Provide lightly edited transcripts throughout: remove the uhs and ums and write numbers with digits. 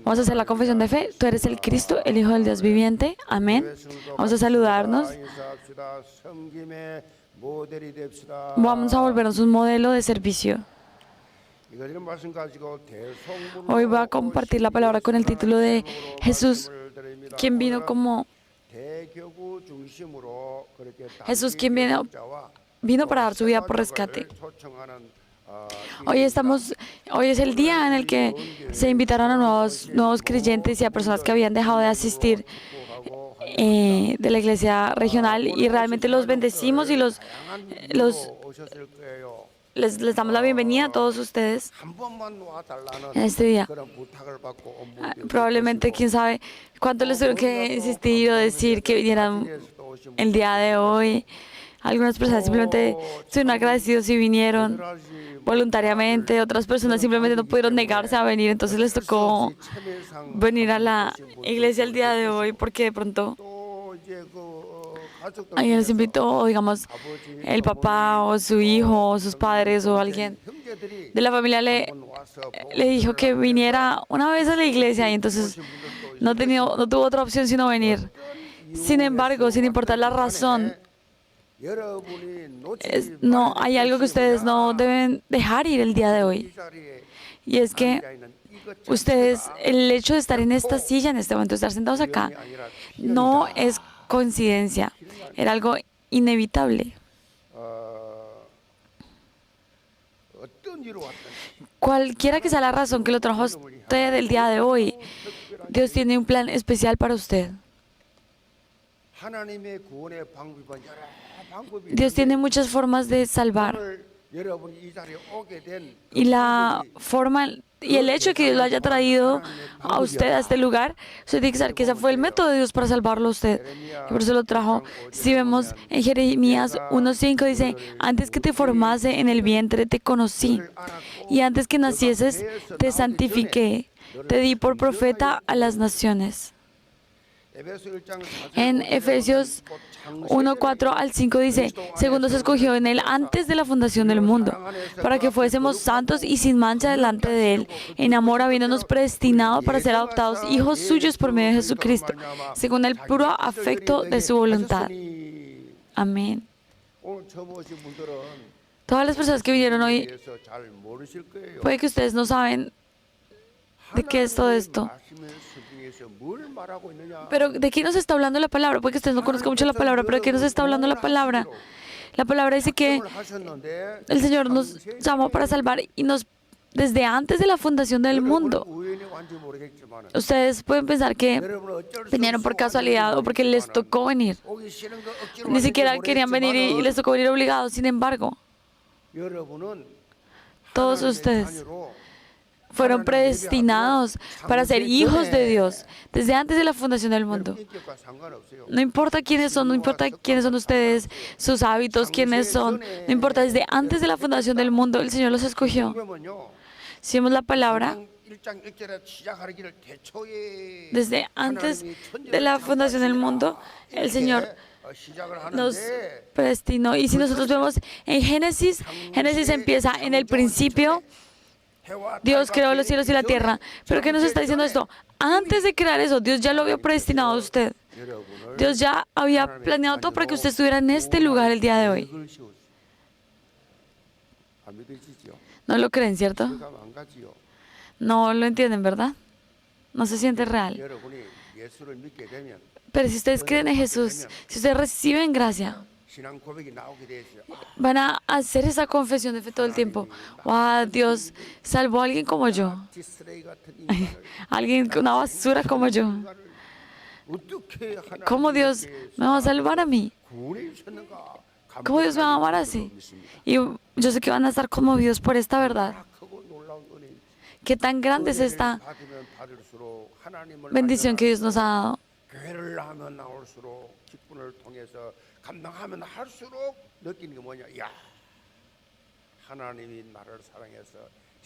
Vamos a hacer la confesión de fe. Tú eres el Cristo, el Hijo del Dios viviente. Amén. Vamos a saludarnos. Vamos a volvernos un modelo de servicio. Hoy voy a compartir la palabra con el título de Jesús, quien vino como Jesús, quien vino para dar su vida por rescate. Hoy es el día en el que se invitaron a nuevos creyentes y a personas que habían dejado de asistir de la iglesia regional, y realmente los bendecimos y les damos la bienvenida a todos ustedes en este día. Probablemente, quién sabe cuánto les tuvieron que insistir o decir que vinieran el día de hoy. Algunas personas simplemente estuvieron agradecidos y vinieron voluntariamente. Otras personas simplemente no pudieron negarse a venir, entonces les tocó venir a la iglesia el día de hoy porque de pronto alguien les invitó, o digamos el papá o su hijo o sus padres o alguien de la familia le dijo que viniera una vez a la iglesia, y entonces no tuvo otra opción sino venir. Sin embargo, sin importar la razón, no hay algo que ustedes no deben dejar ir el día de hoy, y es que ustedes, el hecho de estar en esta silla en este momento, estar sentados acá, no es coincidencia, era algo inevitable. Cualquiera que sea la razón que lo trajo a usted el día de hoy, Dios tiene un plan especial para usted. Dios tiene muchas formas de salvar, y la forma y el hecho de que Dios lo haya traído a usted a este lugar, usted tiene que saber que ese fue el método de Dios para salvarlo a usted, y por eso lo trajo. Si vemos en Jeremías 1:5, dice: antes que te formase en el vientre te conocí, y antes que nacieses te santifiqué, te di por profeta a las naciones. En Efesios 1:4 al 5 dice: según nos escogió en Él antes de la fundación del mundo, para que fuésemos santos y sin mancha delante de Él, en amor habiéndonos predestinado para ser adoptados hijos suyos por medio de Jesucristo, según el puro afecto de su voluntad. Amén. Todas las personas que vinieron hoy, puede que ustedes no saben de qué es todo esto. Pero ¿de qué nos está hablando la palabra? Puede que ustedes no conozcan mucho la palabra, pero ¿de qué nos está hablando la palabra? La palabra dice que el Señor nos llamó para salvar y desde antes de la fundación del mundo. Ustedes pueden pensar que vinieron por casualidad o porque les tocó venir. Ni siquiera querían venir y les tocó venir obligados. Sin embargo, todos ustedes fueron predestinados para ser hijos de Dios desde antes de la fundación del mundo. No importa quiénes son, no importa quiénes son ustedes, sus hábitos, quiénes son, no importa, desde antes de la fundación del mundo el Señor los escogió. Si vemos la palabra, desde antes de la fundación del mundo el Señor nos predestinó. Y si nosotros vemos en Génesis empieza: en el principio Dios creó los cielos y la tierra. ¿Pero qué nos está diciendo esto? Antes de crear eso, Dios ya lo había predestinado a usted. Dios ya había planeado todo para que usted estuviera en este lugar el día de hoy. ¿No lo creen, cierto? No lo entienden, ¿verdad? No se siente real. Pero si ustedes creen en Jesús, si ustedes reciben gracia, van a hacer esa confesión de fe todo el tiempo. ¡Wow! Dios salvó a alguien como yo. Alguien, una basura como yo. ¿Cómo Dios me va a salvar a mí? ¿Cómo Dios me va a amar así? Y yo sé que van a estar conmovidos por esta verdad. ¿Qué tan grande es esta bendición que Dios nos ha dado?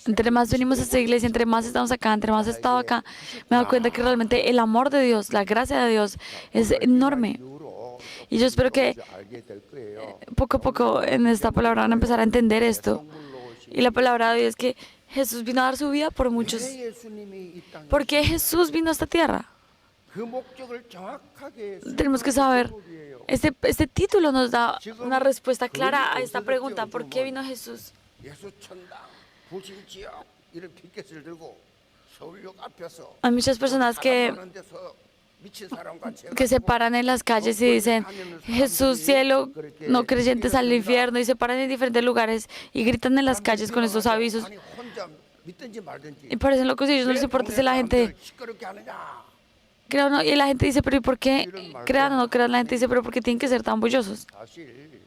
Entre más venimos a esta iglesia, entre más estamos acá, entre más he estado acá, me doy cuenta que realmente el amor de Dios, la gracia de Dios es enorme. Y yo espero que poco a poco en esta palabra van a empezar a entender esto. Y la palabra de hoy es que Jesús vino a dar su vida por muchos. 왜 예수님이 이 땅에 ¿Por qué Jesús vino a esta tierra? 그 목적을 정확하게 Tenemos que 설명하는 saber. 제목이에요. Este título nos da una respuesta clara a esta pregunta. ¿Por qué vino Jesús? 예수 천당 부신지역 이런 피켓을 들고 서울역 앞에서 Hay muchas personas que 사람 많은 데서 미친 사람과 se 제가 paran en las calles y dicen, Jesús, cielo, no creyentes al infierno, y se paran en diferentes lugares y gritan en las calles con estos avisos. 아니 혼자 믿든지 말든지 Y parecen locos y a ellos no les importa si la gente 시끄럽게 하느냐. crea o no. Y la gente dice, pero ¿y por qué crean o no crean? La gente dice, pero ¿por qué tienen que ser tan bullosos? 사실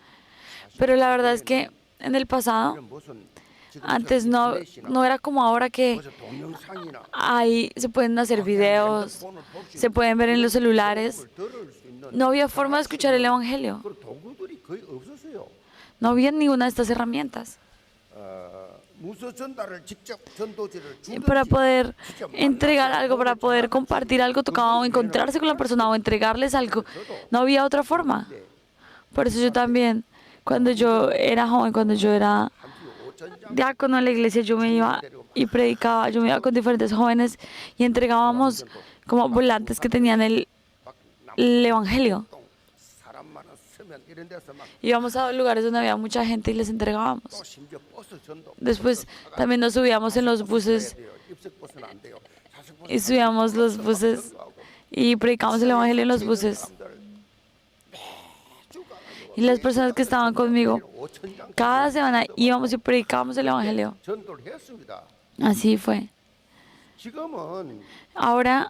Pero la verdad es que en el pasado, 이런 무슨 지금 antes no era como ahora que 무슨 동영상이나 ahí se pueden hacer videos, 핸드폰을 볼수 se pueden ver en los celulares. 들을 수 있는 No había forma de escuchar el Evangelio. 그 도구들이 거의 없었어요. No había ninguna de estas herramientas. 무서 전달을 직접 전도지를 Y para poder entregar algo, para poder compartir algo, tocaba o encontrarse con la persona o entregarles algo. No había otra forma. Por eso yo también, cuando yo era joven, cuando yo era diácono en la iglesia, yo me iba y predicaba, yo me iba con diferentes jóvenes y entregábamos como volantes que tenían el Evangelio. 사람만 쓰면 이런 데서 막 Íbamos a lugares donde había mucha gente y les entregábamos. 또 심지어 버스 전도 Después también nos subíamos en los buses 입석 버스는 안 돼요. 자석 버스 y subíamos los buses y predicamos el Evangelio en los buses. Y las personas que estaban conmigo, 5,000장 cada semana íbamos y predicábamos el Evangelio. 전도를 했습니다. Así fue. 지금은 Ahora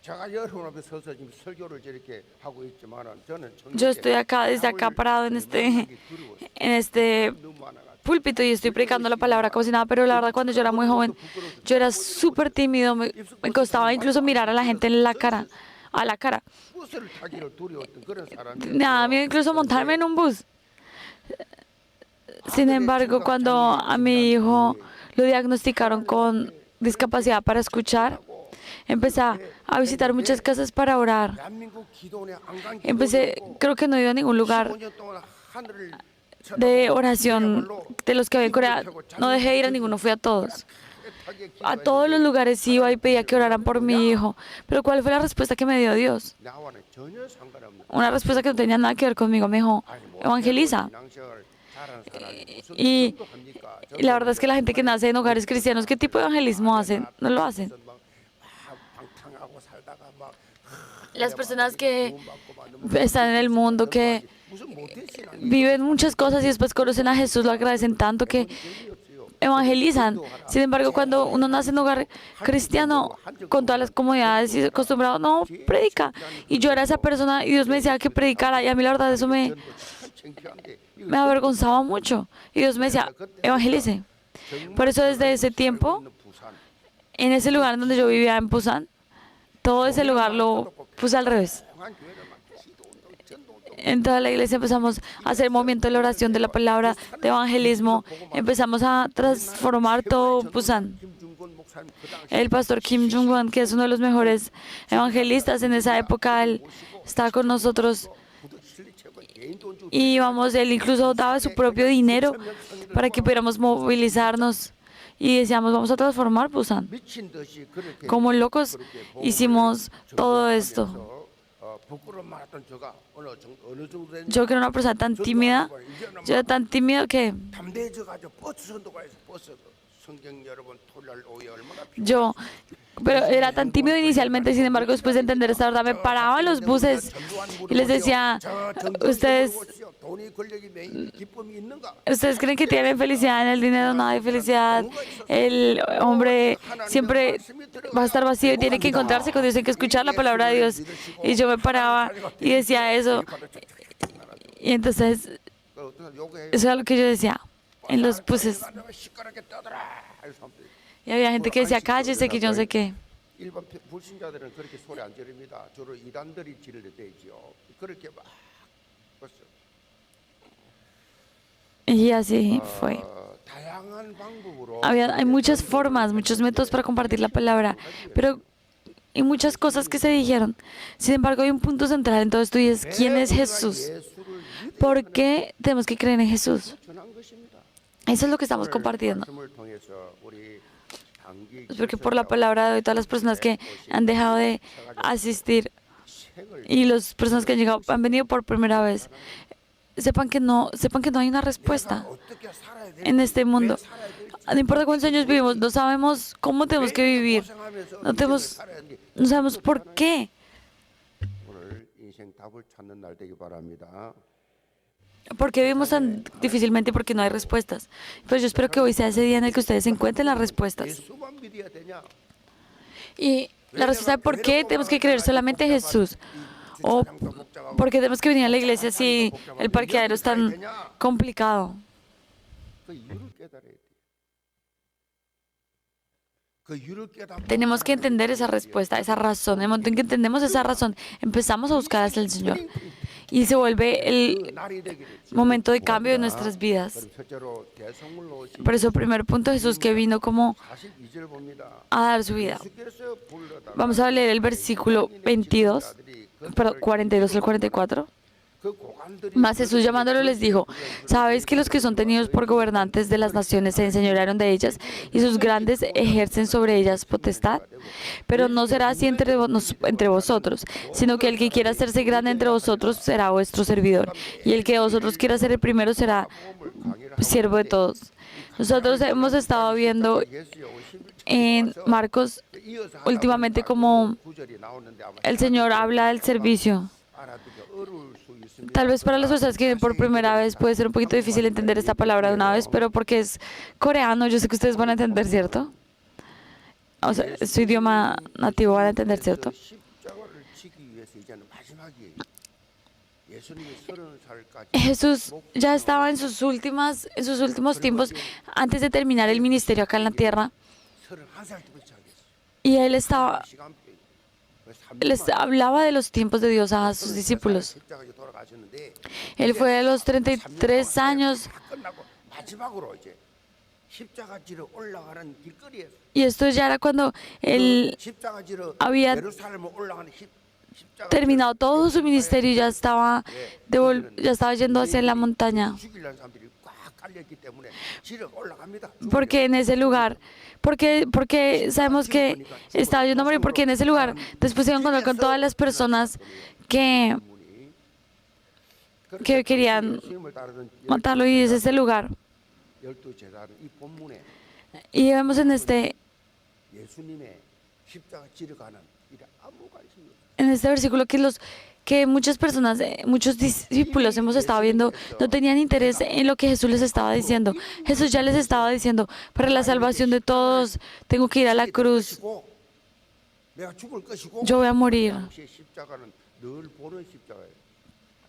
제가 여러분 앞에 서서 지금 설교를 저렇게 하고 있지만은 저는 yo estoy acá, desde acá parado en este púlpito y estoy predicando la palabra como si nada, pero la verdad cuando yo era muy joven, yo era súper tímido, me costaba incluso mirar a la gente en la cara, a la cara. 버스를 타기를 두려웠던 그런 사람이 Me daba miedo incluso montarme en un bus. Sin embargo, cuando a mi hijo lo diagnosticaron con discapacidad para escuchar, empecé a visitar muchas casas para orar. 대한민국 기도원의 안간 Empecé, creo que no he ido a ningún lugar 15년 동안 하늘을 de oración de los que había en Corea. No dejé de ir a ninguno, fui a todos. A todos los lugares iba y pedía que oraran por mi hijo. Pero ¿cuál fue la respuesta que me dio Dios? 나와는 전혀 상관없는 Una respuesta que no tenía nada que ver conmigo. Me dijo, evangeliza. 신앙생활을 잘하는 사람이 무슨 Y 합니까? la verdad es que la gente que nace en hogares cristianos, ¿qué tipo de evangelismo hacen? No lo hacen. 막 방탕하고 살다가 막 Las personas que están en el mundo, que 무슨 모태 신앙이 viven muchas cosas y después conocen a Jesús, lo agradecen tanto que evangelizan. Sin embargo, cuando uno nace en un hogar cristiano, con todas las comodidades y acostumbrado, no predica. Y yo era esa persona y Dios me decía que predicara y a mí la verdad eso me 창피한데 avergonzaba mucho. Y Dios me decía, evangelice. Por eso desde ese tiempo, 부산 en ese lugar donde yo vivía en Busan, todo ese lugar lo puse al revés. 공한 교회를 막 기도 운동 전도 운동 En toda la iglesia empezamos a hacer movimiento de la oración, de la palabra, de evangelismo. Empezamos a transformar todo Busan. 김중곤 목사님 그 당시 El pastor Kim Jong-un, que es uno de los mejores evangelistas en esa época, él está con nosotros 부도 실리 최고 개인 돈 주고 y vamos, él incluso daba su propio dinero para que pudiéramos movilizarnos y decíamos, vamos a transformar Busan. 미친 듯이 그렇게 Como locos hicimos todo esto. 부끄러움 많았던 제가 어느 정도 됐냐 Yo que era una persona tan tímida, yo era tan tímido que 담대해져 가지고 버스 선도가 해서 버스 성경 여러분 토요일 오후에 얼마나 yo, pero era tan tímido inicialmente, sin embargo, después de entender esta verdad, me paraba en los buses y les decía, ustedes creen que tienen felicidad en el dinero, no hay felicidad, el hombre siempre va a estar vacío y tiene que encontrarse con Dios, tiene que escuchar la palabra de Dios. Y yo me paraba y decía eso, y entonces, eso es lo que yo decía en los buses. Y había gente que decía, cállese, que yo no sé qué. 일반 불신자들은 그렇게 소리 안 지릅니다. 주로 이단들이 지르대죠. 그렇게 막 벌써 Y así fue. 다양한 방법으로 Hay muchas formas, muchos métodos para compartir la palabra, pero hay muchas cosas que se dijeron. Sin embargo, hay un punto central en todo esto y es ¿quién es Jesús? 예수를 ¿Por qué tenemos que creer en Jesús? 전한 것입니다. Eso es lo que estamos 오늘 compartiendo. 말씀을 통해서 우리 단기 Es porque por la palabra de hoy, todas las personas que han dejado de asistir 생을 y las personas que han llegado, han venido por primera vez, sepan que no hay una respuesta 어떻게 살아야 될지, en este 왜 mundo. 살아야 될지, No importa cuántos años vivimos, no sabemos cómo tenemos que vivir, 고생하면서 no, 인생을 살아야 되는데 no sabemos por qué. 오늘 인생 답을 찾는 날 되기 바랍니다. ¿Por qué vivimos tan difícilmente y por qué no hay respuestas? Pues yo espero que hoy sea ese día en el que ustedes encuentren las respuestas. 예수만 믿어야 되냐? Y la respuesta de por qué tenemos que creer solamente en Jesús. O por qué tenemos que venir a la iglesia si el parqueadero es tan complicado. 그 이유를 깨달아야 돼. 그 이유를 깨닫고 Tenemos que entender esa respuesta, esa razón. En el momento en que entendemos esa razón, empezamos a buscar hacia el Señor. Y se vuelve el 날이 되기를 momento de cambio de nuestras vidas. 그럼 첫째로 대성물로 오신 Por eso, primer punto, Jesús que vino como 42절 봅니다. a dar su vida. 예수께서 불러달라. Vamos a leer el versículo 22, perdón, 42 al 44. 그 고관들이 Mas Jesús llamándolo les dijo, ¿sabéis que los que son tenidos por gobernantes de las naciones se enseñorearon de ellas y sus grandes ejercen sobre ellas potestad? Pero no será así entre vosotros, sino que el que quiera hacerse grande entre vosotros será vuestro servidor, y el que de vosotros quiera ser el primero será siervo de todos. Nosotros hemos estado viendo en Marcos últimamente como el Señor habla del servicio. Tal vez para las personas que vienen por primera vez puede ser un poquito difícil entender esta palabra de una vez, pero porque es coreano, yo sé que ustedes van a entender, ¿cierto? O sea, su idioma nativo van a entender, ¿cierto? 십자가를 지기 위해서 이제는 마지막이에요. 예수님이 30살까지 Jesús ya estaba en sus últimos tiempos antes de terminar el ministerio acá en la tierra, 31살 때부터 시작했어요. y él estaba, 시간표예요. les hablaba de los tiempos de Dios a sus discípulos. 십자가에 돌아가셨는데 Él fue de los 33 años 다 끝나고 마지막으로 이제 십자가지로 올라가는 길거리에서 y esto ya era cuando él 십자가지로 había 예루살렘을 올라가는 십자가 terminado todo su ministerio y ya estaba yendo hacia la montaña. 죽이려는 사람들이 꽉 깔렸기 때문에 지로 올라갑니다. Porque en ese lugar, porque sabemos que estaba yendo a morir, porque en ese lugar después se iba a encontrar con todas las personas que querían 예수님을 따르던 matarlo, y es ese lugar. 12 제자는 이 본문에 Y vemos en 예수님의 십자가 지러 가는 일에 아무 관심이 없어요. en este versículo que muchas personas, muchos discípulos hemos estado viendo, no tenían interés en lo que Jesús les estaba diciendo. Jesús ya les estaba diciendo, para la salvación de todos, tengo que ir a la cruz, 내가 죽을 것이고 yo voy a morir. 당시의 십자가는 늘 보는 십자가예요.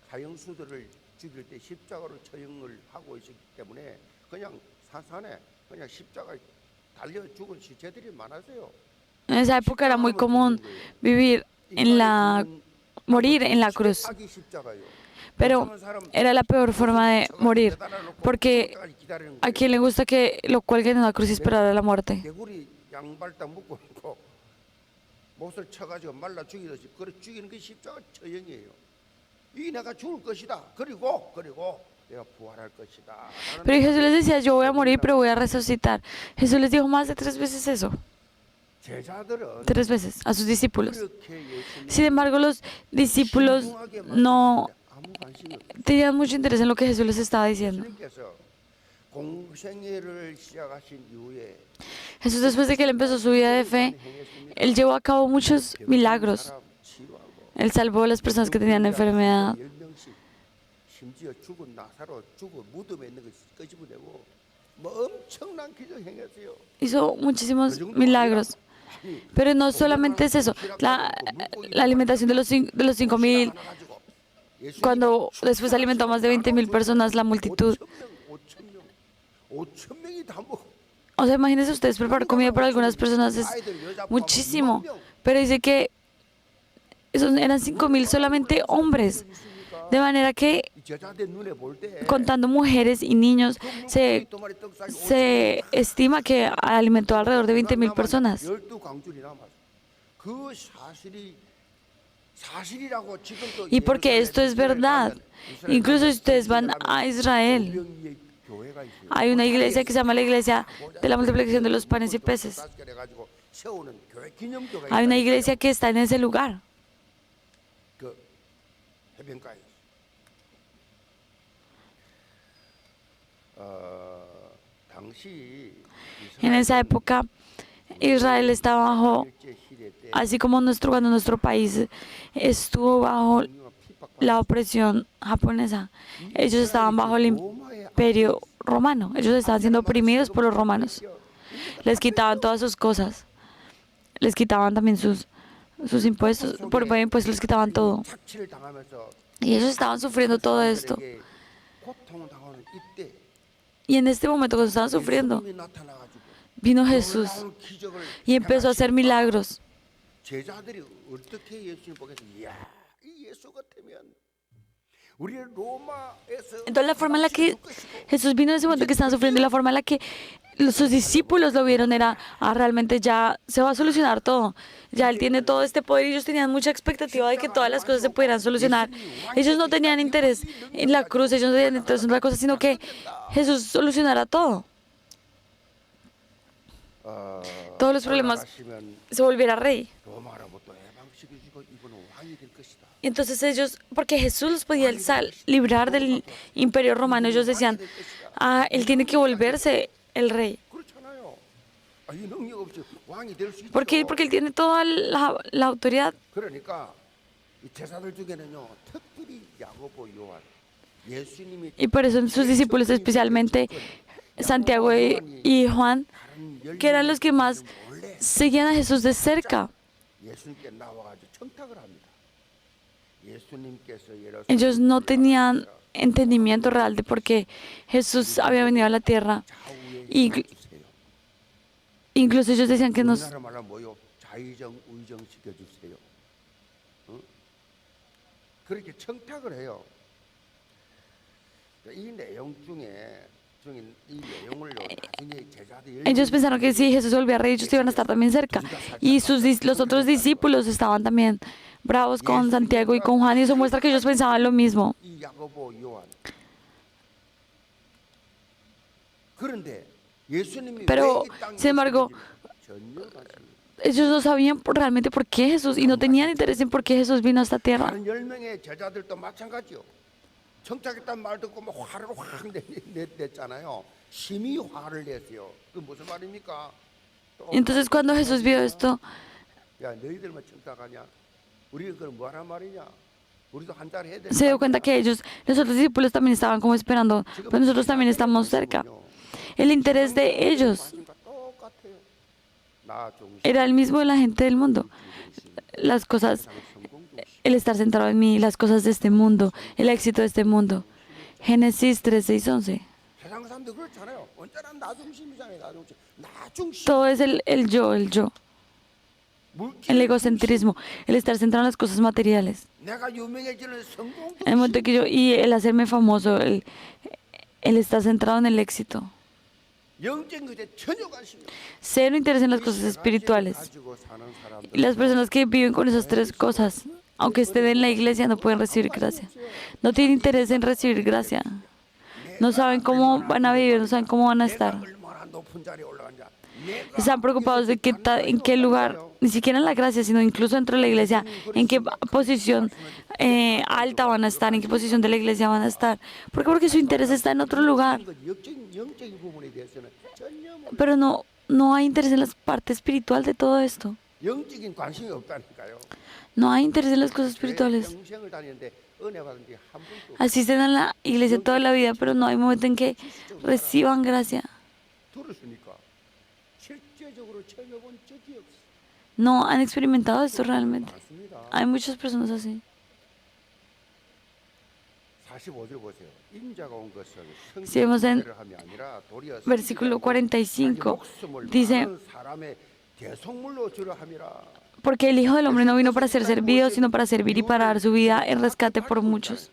사형수들을 죽일 때 십자가로 처형을 하고 있었기 때문에 그냥 산산에 그냥 십자가에 달려 죽은 시체들이 많았어요. En esa época era muy común morir en la cruz, 악이 십자가예요. pero era la peor forma de morir, porque a quien le gusta que lo cuelguen en una cruz y esperar a la muerte. 개구리 양발 딱 묶고 있고 못을 쳐가지고 말라 죽이듯이 그래 죽이는 게 십자가 처형이에요. 이 내가 죽을 것이다. 그리고 내가 부활할 것이다. Pero Jesús les decía, yo voy a morir, pero voy a resucitar. Jesús les dijo más de 3 veces eso, 제자들은 3 veces a sus discípulos. 그렇게 예수님 Sin embargo, los discípulos no 아무 관심이 없어요. tenían mucho interés en lo que Jesús les estaba diciendo. 예수님께서 공생애를 시작하신 이후에 Jesús, después de que él empezó su vida de fe, él llevó a cabo muchos milagros. 사람 치유하고 Él salvó a las personas que tenían enfermedad. 10명씩 심지어 죽은 나사로 죽은 무덤에 있는 거 끄집어내고 뭐 엄청난 기적 행했어요. Hizo muchísimos milagros. Pero no solamente es eso, la alimentación de los 5,000, cuando después alimentó a más de 20,000 personas, la multitud. 5천 명이 다 먹어. O sea, imagínense ustedes, preparar comida para algunas personas es muchísimo. Pero dice que eran 5,000 solamente hombres. De manera que, 제자들 눈에 볼 때 contando mujeres y niños, se estima que alimentó alrededor de 20,000 personas. 12강줄이 남았어. 그 사실이라고 지금도 Y porque esto es verdad, incluso si ustedes van a Israel, 교회가 있어요. Hay una iglesia que se llama la iglesia de la multiplicación de los panes y peces. 5개 해가지고 세우는 교회 기념교회가 Hay una 있다니까요. iglesia que está en ese lugar, 그 해변가에. 당시 en esa época Israel estaba bajo, 일제 시대 때 así como cuando nuestro país estuvo bajo la opresión japonesa, ellos estaban bajo el imperio romano, ellos estaban siendo oprimidos por los romanos, les quitaban todas sus cosas, les quitaban también sus impuestos, por medio de impuestos les quitaban todo, 착취를 당하면서 y ellos estaban sufriendo todo esto, 사람들에게 고통을 당하는 이때 y en este momento cuando estaban sufriendo, 예수님이 나타나가지고 vino Jesús 놀라운 기적을 y empezó a hacer milagros. 제자들이 어떻게 예수님 보면서 이야 이 예수 같으면 우리 로마에서 Entonces la forma en la que Jesús vino en ese momento que estaban sufriendo y la forma en la que sus discípulos lo vieron era, realmente ya se va a solucionar todo. Ya Él tiene todo este poder y ellos tenían mucha expectativa de que todas las cosas se pudieran solucionar. Ellos no tenían interés en la cruz, ellos no tenían interés en otra cosa, sino que Jesús solucionara todo. Todos los problemas se volviera rey. 로마로부터 해방시켜주고 이분은 왕이 될 것이다. Y entonces ellos, porque Jesús los podía librar del imperio romano, ellos decían, Él tiene que volverse el rey. 그렇잖아요. 이 능력 없이 왕이 될 수 있죠. ¿Por qué? Porque Él tiene toda la autoridad. 그러니까 이 제자들 중에는요 특별히 야고보 요한 예수님이 Y por eso sus discípulos, especialmente Santiago y Juan, que eran los que más seguían a Jesús de cerca. 예수님께 나와가지고 청탁을 합니다. 예수님께서 Ellos no tenían entendimiento real de por qué Jesús había venido a la tierra. Y incluso ellos decían que nos... 우리나라 말로 뭐요? 자의정 의정 시켜주세요. 그렇게 청탁을 해요. 이 내용 중에 이 내용을 나중에 제자들이 Ellos pensaron que si Jesús se volvía rey, ellos iban a estar también cerca. Y los otros discípulos estaban también bravos con Santiago y con Juan, y eso muestra que ellos pensaban lo mismo. 이 야고보 요한. 그런데 예수님이 Pero, 왜 이 땅에 sin embargo, 전혀 관심이 ellos no sabían realmente por qué Jesús, y no tenían interés en por qué Jesús vino a esta tierra. 다른 10명의 제자들도 마찬가지요. 청탁했다는 말 듣고 막 화를 확 냈잖아요. 심히 화를 냈어요. 그 무슨 말입니까? Entonces cuando Jesús vio esto, 야 너희들만 청탁하냐? 우리 그럼 뭐하란 말이냐? 우리도 한잔 해야 돼. se dio cuenta que los otros discípulos también estaban como esperando, pero nosotros también estamos cerca. El interés de ellos 똑같아요. 나 중심, era el mismo de la gente del mundo. Las cosas, 성공 중심. el estar centrado en mí, las cosas de este mundo, el éxito de este mundo. Génesis 3, 6, 11. 세상 사람들 그렇잖아요. 언제나 나 중심이잖아요. 나 중심. 나 중심. Todo es el yo, el egocentrismo, el estar centrado en las cosas materiales. 내가 유명해지는 성공 En el momento que y el hacerme famoso, el estar centrado en el éxito. 영적인 것에 전혀 관심이 없어요. Cero interés en las cosas espirituales. 가지고 사는 사람들. Y las personas que viven con esas tres cosas, aunque estén en la iglesia, no pueden recibir gracia. No tienen interés en recibir gracia. No saben cómo van a vivir, no saben cómo van a estar. 얼마나 높은 자리에 올라간다. Están preocupados de en qué lugar, ni siquiera en la gracia, sino incluso dentro de la iglesia, en qué posición alta van a estar, en qué posición de la iglesia van a estar. ¿Por qué? Porque su interés está en otro lugar. 영적인 부분에 대해서는 전혀 Pero no hay interés en la parte espiritual de todo esto. 영적인 관심이 없다니까요. No hay interés en las cosas espirituales. 평생을 다니는데 은혜 받은 게 한 번도 Asisten a la iglesia toda la vida, pero no hay momento en que reciban gracia. 들었으니까 실제적으로 체험해본 적이 없어. No han experimentado esto realmente. 맞습니다. Hay muchas personas así. 45절 보세요. 인자가 온 것은 Si vemos en 성경대로 함이 아니라 도리어 versículo 45, 목숨을 dice, 많은 사람의 대속물로 주려 함이라. porque el Hijo del Hombre no vino para ser servido, sino para servir y para dar su vida en rescate por muchos.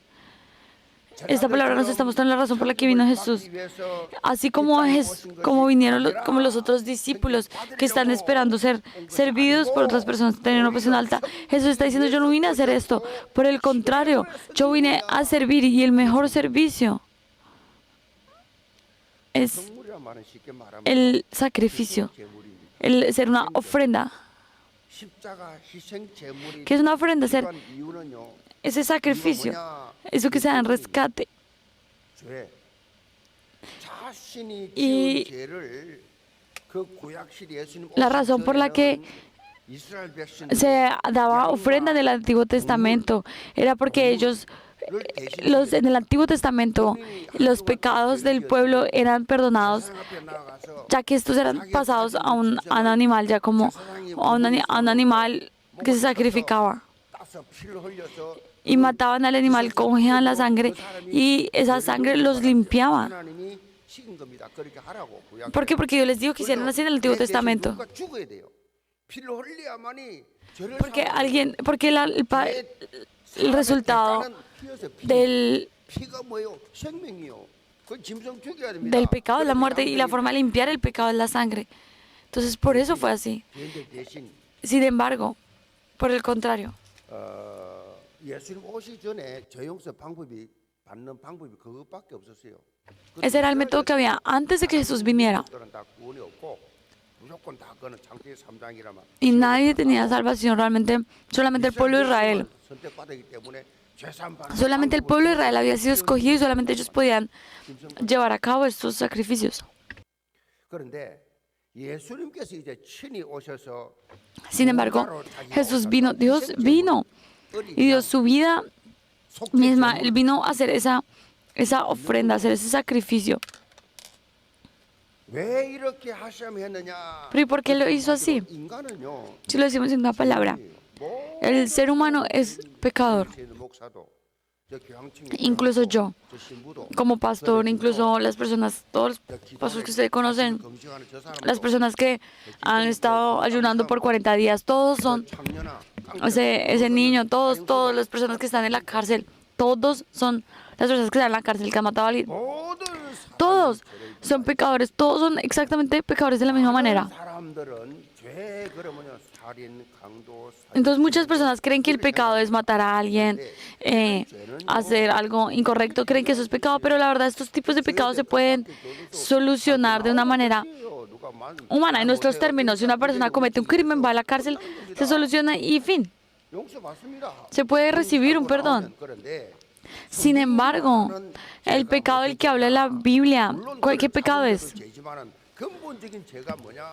Esta palabra nos está mostrando la razón por la que vino Jesús. Así como vinieron como los otros discípulos que están esperando ser servidos por otras personas, tener una posición alta, Jesús está diciendo, yo no vine a hacer esto. Por el contrario, yo vine a servir, y el mejor servicio es 성물이란 말은 쉽게 말하면 el sacrificio, 제물입니다. el ser una ofrenda. 십자가 희생 제물이 ¿Qué es una ofrenda? Ser 필요한 이유는요. ese sacrificio, eso que se da en rescate. 죄. 자신이 Y 지은 죄를 그 구약실 예수님 la razón por la que 이스라엘 백성들이 se daba ofrenda en el Antiguo Testamento era porque ellos, en el Antiguo Testamento, los pecados del pueblo eran perdonados, ya que estos eran pasados a un animal, ya como a un animal que se sacrificaba. 따서 피를 흘려서 Y mataban al animal, cogían la sangre y esa sangre los limpiaba. 하나님이 시킨 겁니다. 그렇게 하라고. 구약. ¿Por qué? Porque yo les digo que hicieran así en el Antiguo Testamento. 누군가 죽어야 돼요. 피를 흘려야만이 죄를 Porque el resultado del 피가 뭐예요? 생명이요. 그 짐승 죽여야 됩니다. del pecado es la muerte y la forma de limpiar el pecado es la sangre. Entonces por eso fue así. 그런데 대신 Sin embargo, por el contrario, 예수님 오시 전에 저용서 방법이 받는 방법이 그것밖에 없었어요. ese era el método que había antes de que Jesús viniera. 그들은 다 구원이 없고 무조건 다 그는 창세기 3장이라만 Y nadie tenía salvación realmente, solamente el pueblo de Israel. 선택받았기 때문에 죄산 받는 Solamente el pueblo de Israel había sido escogido y solamente ellos podían llevar a cabo estos sacrificios. 그런데 예수님께서 이제 친히 오셔서 Sin embargo, Jesús vino, Dios vino y dio su vida misma. Él vino a hacer esa ofrenda, a hacer ese sacrificio. 왜 이렇게 하시면 했느냐? Pero ¿y por qué lo hizo así? 인간은요. Si lo decimos en una palabra, el ser humano es pecador. Incluso yo, como pastor, incluso las personas, todos los pastores que ustedes conocen, las personas que han estado ayunando por 40 días, todos son ese niño, todas las personas que están en la cárcel, todos son las personas que están en la cárcel que han matado a alguien. Todos son pecadores, todos son exactamente pecadores de la misma manera. Entonces muchas personas creen que el pecado es matar a alguien, hacer algo incorrecto, creen que eso es pecado, pero la verdad estos tipos de pecados se pueden solucionar de una manera humana. En nuestros términos, si una persona comete un crimen, va a la cárcel, se soluciona y fin. Se puede recibir un perdón. Sin embargo, el pecado del que habla la Biblia, ¿qué pecado es?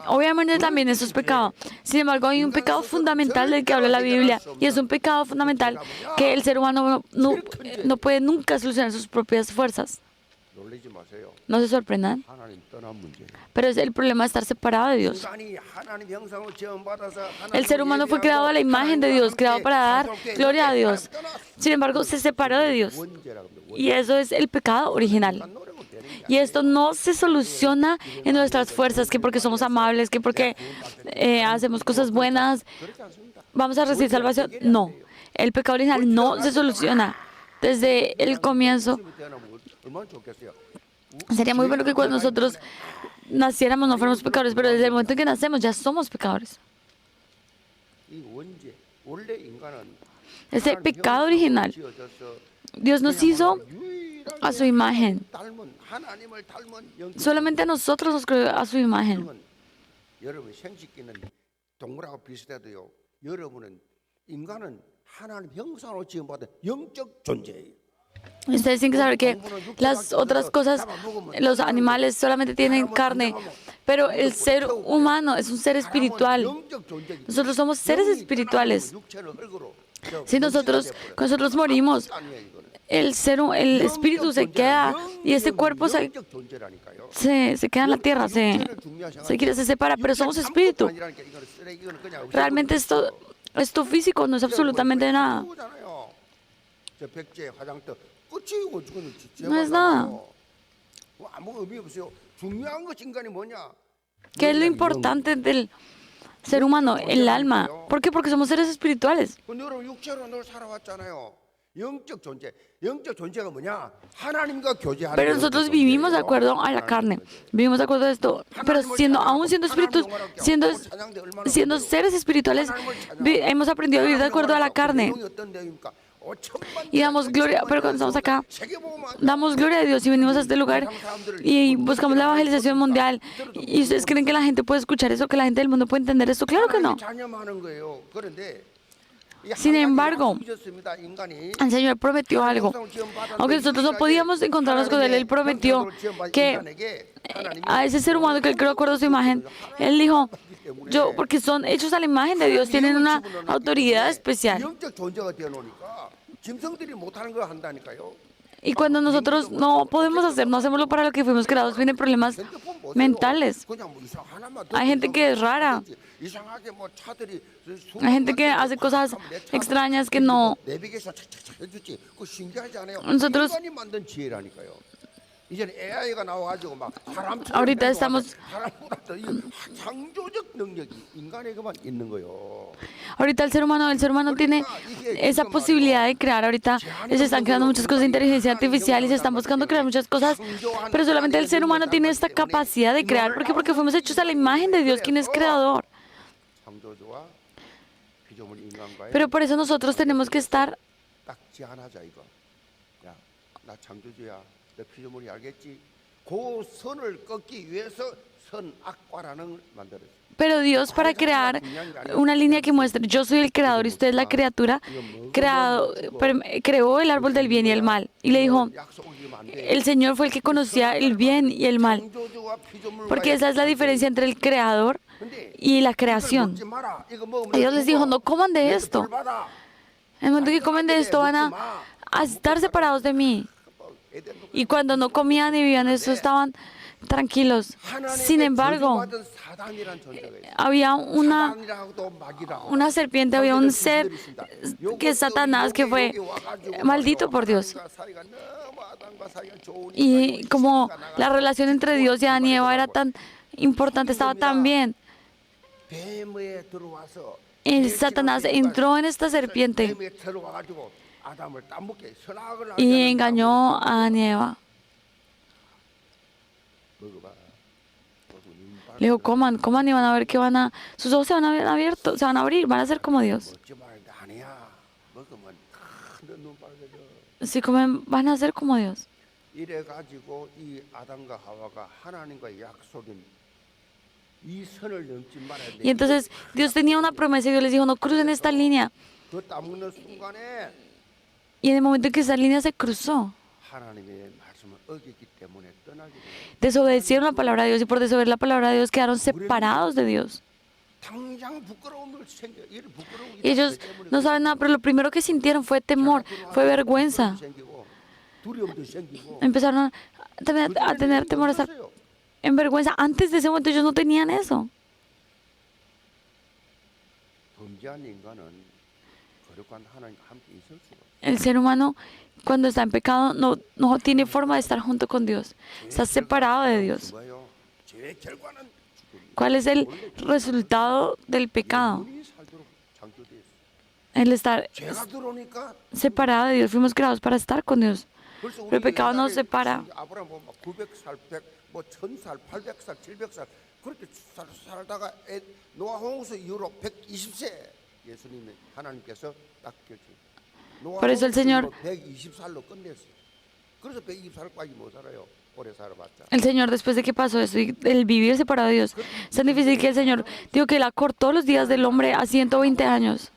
Obviamente también eso es pecado. Sin embargo, hay un pecado fundamental del que habla la Biblia y es un pecado fundamental que el ser humano no puede nunca solucionar sus propias fuerzas. No se sorprendan, pero es el problema de estar separado de Dios. El ser humano fue creado a la imagen de Dios, creado para dar gloria a Dios. Sin embargo, se separó de Dios. Y eso es el pecado original. Y esto no se soluciona en nuestras fuerzas, que porque somos amables, que porque hacemos cosas buenas, vamos a recibir salvación. No, el pecado original no se soluciona desde el comienzo. Sería muy bueno que cuando nosotros naciéramos no fuéramos pecadores, pero desde el momento en que nacemos ya somos pecadores. Ese pecado original, Dios nos hizo a su imagen. Solamente a nosotros nos creó a su imagen. 여러분 생식기는 동물하고 비슷해도요. 여러분은 인간은 하나님 형상으로 지음받은 영적 존재예요. Ustedes tienen que saber que las otras cosas, los animales solamente tienen carne, pero el ser humano es un ser espiritual. Nosotros somos seres espirituales. Si cuando nosotros morimos, el espíritu se queda y ese cuerpo se queda en la tierra, se separa, pero somos espíritu. Realmente esto físico no es absolutamente nada. No es nada. ¿Qué es lo importante del ser humano? El alma. ¿Por qué? Porque somos seres espirituales. Pero nosotros vivimos de acuerdo a la carne, vivimos de acuerdo a esto, pero aún siendo espíritus, siendo seres espirituales, hemos aprendido a vivir de acuerdo a la carne. y damos gloria, pero cuando estamos acá, damos gloria a Dios y venimos a este lugar y buscamos la evangelización mundial. ¿Y ustedes creen que la gente puede escuchar eso, que la gente del mundo puede entender eso? Claro que no. Sin embargo, el Señor prometió algo. Aunque nosotros no podíamos encontrarnos con Él, Él prometió que a ese ser humano que Él creó de acuerdo a su imagen, Él dijo, porque son hechos a la imagen de Dios, tienen una autoridad especial. Y cuando nosotros no podemos hacer, no hacemos lo para lo que fuimos creados, vienen problemas mentales. Hay gente que es rara. Hay gente que hace cosas extrañas que no. Nosotros ahorita estamos. Ahorita el ser humano tiene esa posibilidad de crear. Ahorita se están creando muchas cosas de inteligencia artificial y se están buscando crear muchas cosas, pero solamente el ser humano tiene esta capacidad de crear. ¿Por qué? Porque fuimos hechos a la imagen de Dios, quien es creador. Pero por eso nosotros tenemos que estar. Pero Dios, para crear una línea que muestre, yo soy el creador y usted es la criatura, creó el árbol del bien y el mal. Y le dijo, el Señor fue el que conocía el bien y el mal. Porque esa es la diferencia entre el creador y la creación. Dios les dijo, no coman de esto. En el momento que comen de esto van a estar separados de mí. Y cuando no comían y vivían eso, estaban tranquilos. Sin embargo, había una serpiente, había un ser que es Satanás, que fue maldito por Dios. Y como la relación entre Dios y Adán y Eva era tan importante, estaba tan bien, el Satanás entró en esta serpiente y engañó a Adán y Eva. Le dijo, coman y van a ver que sus ojos se van a ver abiertos, se van a abrir, van a ser como Dios. Si comen, van a ser como Dios. Y entonces Dios tenía una promesa y Dios les dijo, no crucen esta línea. Y en el momento en que esa línea se cruzó, desobedecieron la palabra de Dios y por desobedecer la palabra de Dios quedaron separados de Dios. Y ellos no saben nada, pero lo primero que sintieron fue temor, fue vergüenza. Empezaron a tener temor, a estar en vergüenza. Antes de ese momento ellos no tenían eso. El ser humano, cuando está en pecado, no tiene forma de estar junto con Dios. Está separado de Dios. ¿Cuál es el resultado del pecado? El estar separado de Dios. Fuimos creados para estar con Dios. Pero el pecado nos separa. Por eso el Señor después de que pasó eso y el vivir separado de Dios, es tan difícil que el Señor dijo que Él acortó los días del hombre a 120 años.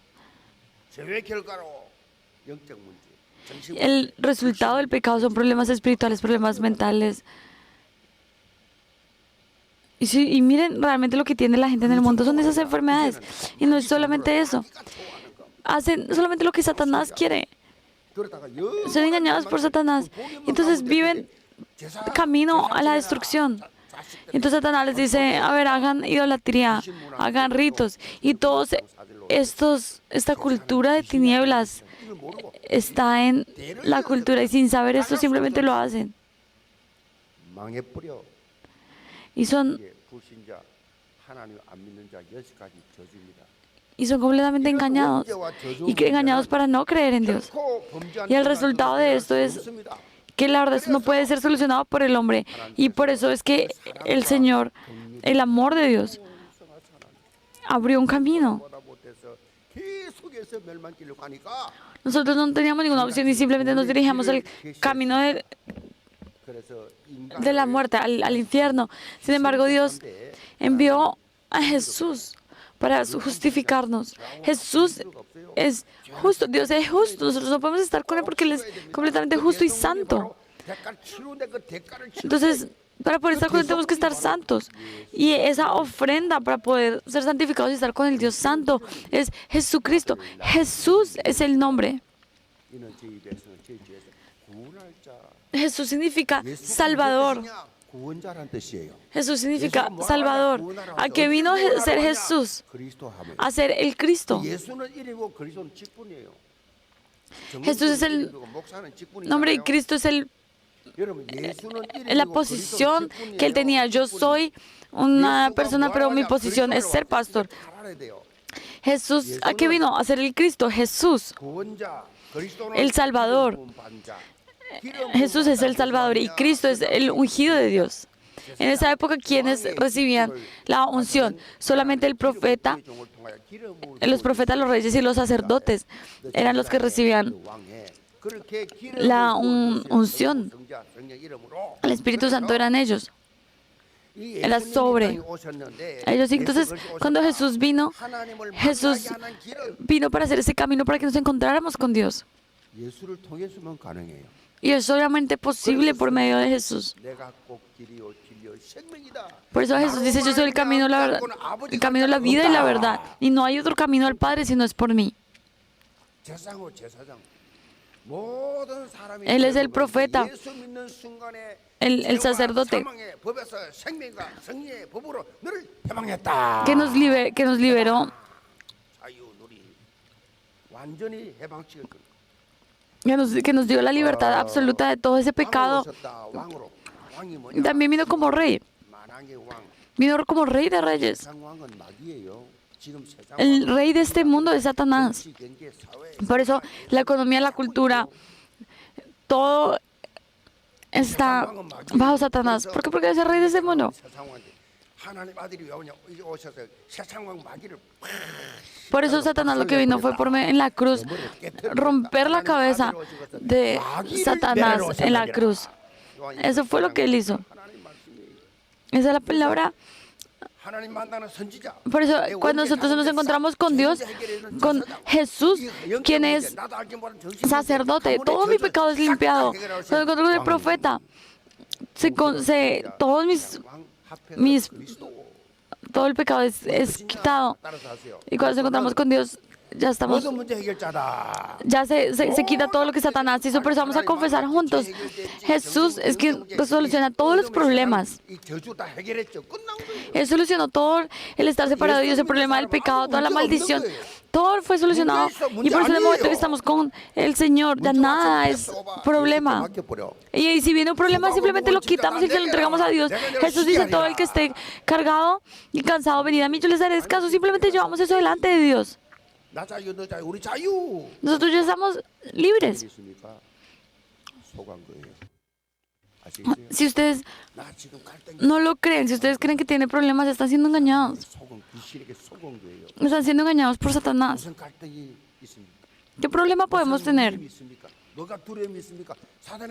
El resultado del pecado son problemas espirituales, problemas mentales. Y miren realmente lo que tiene la gente en el mundo, son esas enfermedades. Y no es solamente eso. Hacen solamente lo que Satanás quiere. Son engañados por Satanás. Entonces viven camino a la destrucción. Entonces Satanás les dice, a ver, hagan idolatría, hagan ritos. Y todos esta cultura de tinieblas está en la cultura. Y sin saber esto simplemente lo hacen. Y son completamente engañados. Y engañados para no creer en Dios. Y el resultado de esto es que la verdad esto no puede ser solucionado por el hombre. Y por eso es que el Señor, el amor de Dios, abrió un camino. 계속해서 멸망길로 가니까 Nosotros no teníamos ninguna opción y simplemente nos dirigíamos al camino 그래서 de la muerte, al infierno. Sin embargo, Dios envió a Jesús para justificarnos. Jesús es justo, Dios es justo. Nosotros no podemos estar con Él porque Él es completamente justo y santo. Entonces, para poder estar con Él tenemos que estar santos. Y esa ofrenda para poder ser santificados y estar con el Dios santo es Jesucristo. Jesús es el nombre. 이는 제 입에서는 제 뒤에서 구원할 자. Jesús significa Salvador. 구원자란 뜻이에요. Jesús significa Salvador. ¿A qué vino a ser Jesús? 그리스도함을. A ser el Cristo. 예수는 이름이고 그리스도는 직분이에요. Jesús es el 목사는 nombre y 직분이잖아요. Cristo es 여러분, 예수는 la 이름이고 posición 그리스도는 que Él tenía. Yo soy una persona, pero mi posición es ser pastor. Jesús, ¿a qué vino? A ser el Cristo. Jesús, el Salvador. Jesús es el Salvador y Cristo es el ungido de Dios. En esa época, ¿quiénes recibían la unción? Solamente el profeta, los profetas, los reyes y los sacerdotes eran los que recibían la unción. El Espíritu Santo eran ellos. Era sobre ellos. Entonces, cuando Jesús vino para hacer ese camino para que nos encontráramos con Dios. Y es solamente posible por medio de Jesús. Por eso Jesús dice, yo soy el camino, la verdad, el camino, la vida y la verdad. Y no hay otro camino al Padre si no es por mí. Él es el profeta, el sacerdote, que nos liberó, que nos dio la libertad absoluta de todo ese pecado. También vino como rey. Vino como rey de reyes. El rey de este mundo es Satanás. Por eso la economía, la cultura, todo está bajo Satanás. ¿Por qué? Porque es el rey de este mundo. Por eso Satanás lo que vino fue en la cruz, romper la cabeza de Satanás en la cruz. Eso fue lo que él hizo. Esa es la palabra. Por eso, cuando nosotros nos encontramos con Dios, con Jesús, quien es sacerdote, todo mi pecado es limpiado. Cuando me encuentro con el profeta, todo el pecado es quitado. Y cuando nos encontramos con Dios, ya se quita todo lo que Satanás hizo. Por eso vamos a confesar juntos. Jesús es quien soluciona todos los problemas. Él solucionó todo el estar separado de Dios, el problema del pecado, toda la maldición. Todo fue solucionado. Y por eso en el momento que estamos con el Señor, ya nada es problema. Y si viene un problema, simplemente lo quitamos y se lo entregamos a Dios. Jesús dice, todo el que esté cargado y cansado, venid a mí, yo les daré descanso. Simplemente llevamos eso delante de Dios. Nosotros ya estamos libres. Si ustedes no lo creen, si ustedes creen que tienen problemas, están siendo engañados. Están siendo engañados por Satanás. ¿Qué problema podemos tener?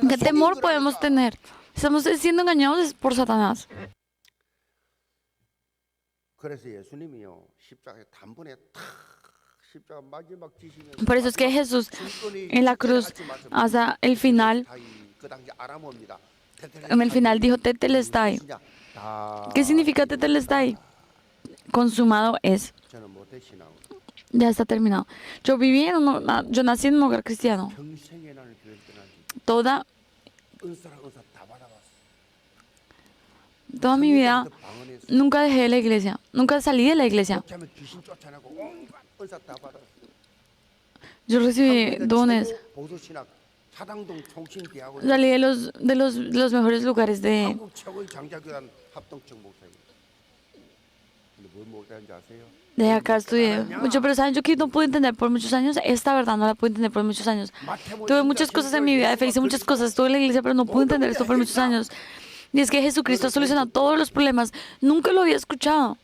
¿Qué temor podemos tener? Estamos siendo engañados por Satanás. Por eso es que Jesús en la cruz, hasta el final, en el final dijo Tetelestai. ¿Qué significa Tetelestai? Consumado es. Ya está terminado. Yo nací en un hogar cristiano. Toda mi vida nunca dejé la iglesia, nunca salí de la iglesia. Yo recibí dones. Salí de los mejores lugares de acá, estudié mucho, pero saben, yo que no pude entender por muchos años, esta verdad no la pude entender por muchos años. Tuve muchas cosas en mi vida de fe, hice muchas cosas, estuve en la iglesia, pero no pude entender esto por muchos años. Y es que Jesucristo ha solucionado todos los problemas. Nunca lo había escuchado.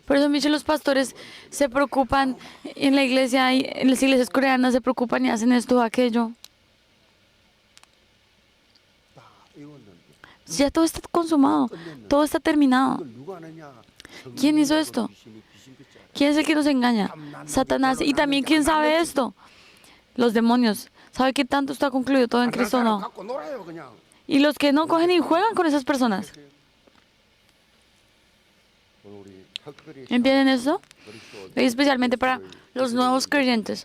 Por eso muchos los pastores se preocupan en la iglesia, y en las iglesias coreanas se preocupan y hacen esto o aquello. 다 이뤘는데 Ya todo está consumado, todo está terminado. 이걸 누가 하느냐? ¿Quién hizo esto? 귀신 같지 않아? ¿Quién es el que nos engaña? Satanás. Y también, ¿quién sabe esto? Los demonios. ¿Sabe qué tanto está concluido todo en Cristo o no? 갖고 놀아요 그냥. Y los que no cogen y juegan con esas personas. 오늘 우리 특별히 ¿Entienden esto? 그리스도 Y especialmente para los nuevos creyentes.